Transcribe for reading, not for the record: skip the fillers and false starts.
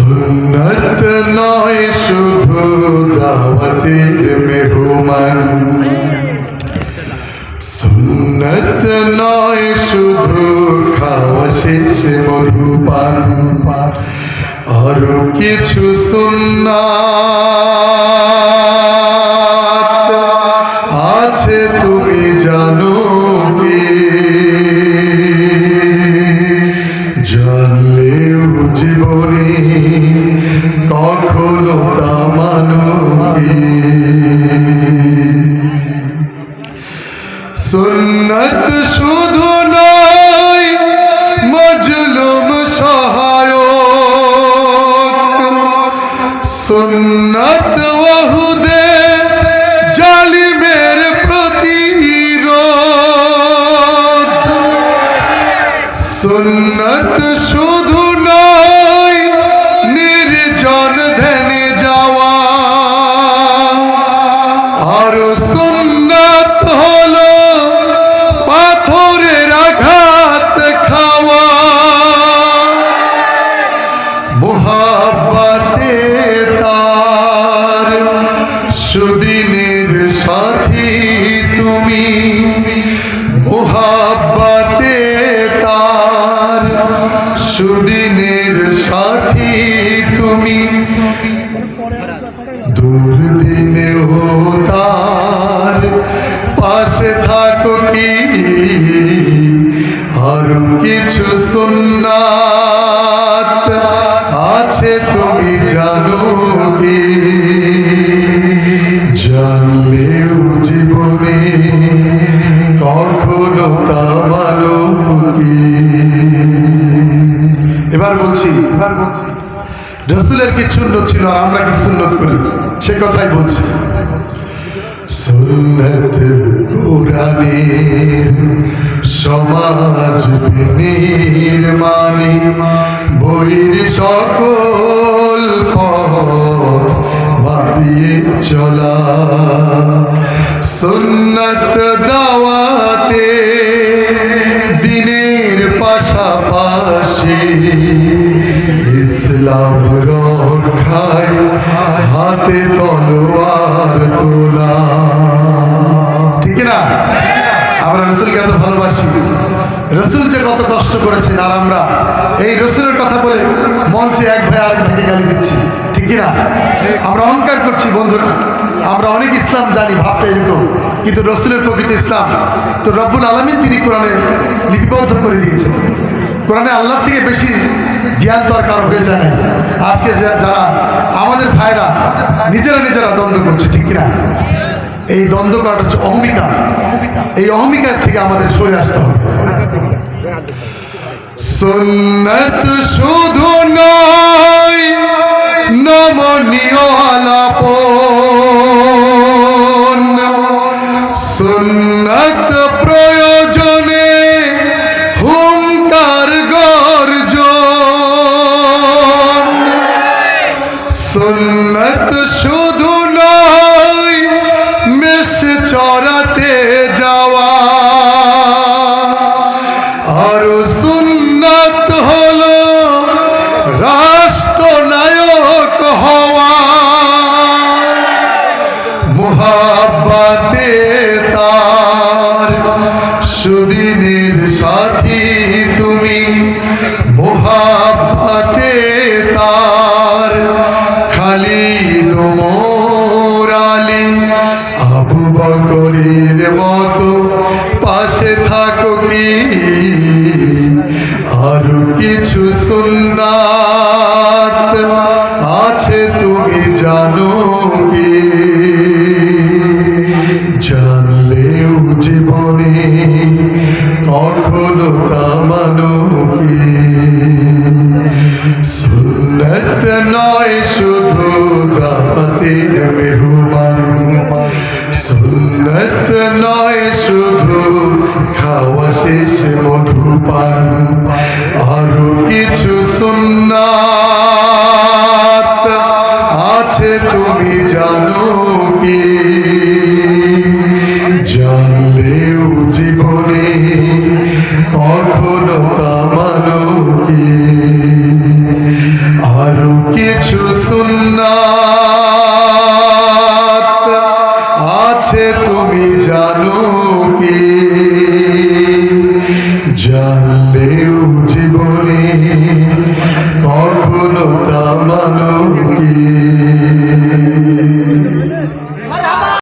সুন্নত নয় শুধু দাওয়াতের মেহমান, সুন্নত নয় শুধু খাওয়া শেষে মধুপান, আরো কিছু সুন্নাত আছে তুমি জানো কি? জানলেও জীবনে কখনো তা মানো কি? সুন্নত শুধু নয় মজলুম সহায়ক, সুন্নত ওহুদে জালিমের প্রতিরোধ, সুন্নত শুধু নয় নির্জন ধ্যানে যাওয়া, আর সুন্নত হলো পাথরের আঘাত খাওয়া। মুহাব্বতে তার সুদিনের সাথী তুমি, মুহাব্বতে তার সুদিনের সাথী তুমি, দুর্দিনেও তার পাশে থাকো কি? আরো কিছু সুন্নাত আছে তুমি জানো কি? জানলেও জীবনে কখনো তা মানো কি? এবার বলছি রাসূলের কি সুন্নত ছিল আর আমরা কি সুন্নত করি সে কথাই বলছি। সুন্নত কোরআনের সমাজ নির্মাণে বইর সকল পথ মারিয়ে চলা, সুন্নত দাওয়াতে দিনের পাশাপাশি ইসলাম রক্ষায় হাতে তলোয়ার তোলা। ঠিক না? আমরা রসুলকে এত ভালোবাসি, রসুল যে কত কষ্ট করেছেন, আর আমরা এই রসুলের কথা বলে মঞ্চে এক ভাই আরেক ভাইকে গালি দিচ্ছি। ঠিক না? আমরা অহংকার করছি বন্ধুরা, আমরা অনেক ইসলাম জানি ভাবটা এরকম, কিন্তু রসুলের প্রকৃত ইসলাম তো রব্বুল আলামিন তিনি কোরআনে লিপিবদ্ধ করে দিয়েছেন। কোরআনে আল্লাহর থেকে বেশি জ্ঞান দরকার হয়ে যায় না। আজকে যারা আমাদের ভাইরা নিজেরা দ্বন্দ্ব করছে, ঠিক না? এই দ্বন্দ্ব করাটা হচ্ছে অহমিকা। এই অহমিকার থেকে আমাদের সরে আসতে হবে। সুন্নত শুধু নয় নমনীয় আলাপন, সুন্নত প্রয়োজনে হুঙ্কার গর্জন, সুন্নত শুধু নয় মেষ চড়াতে যাওয়া, আর সুন্নত হলো রাষ্ট্রনায়ক হওয়া। মুহাব্বতে তার সুদিনের সাথী তুমি, মুহাব্বতে তার খালিদ ওমর আলী আবু বকরের মতো পাশে থাকো কি? আরো কিছু সুন্নাত আছে তুমি জানো কি? জানলেও জীবনে কখনো তা মানো কি? সুন্নত নয় শুধু দাওয়াতের মেহমান, সুন্নত নয় শুধু খাওয়া শেষে মধুপান, আরো কিছু সুন্নাত আছে তুমি জানো কি? জানলেও জীবনে কখনো তা মানো কি? আরো কিছু সুন্নাত আছে তুমি জানো কি? জানলেও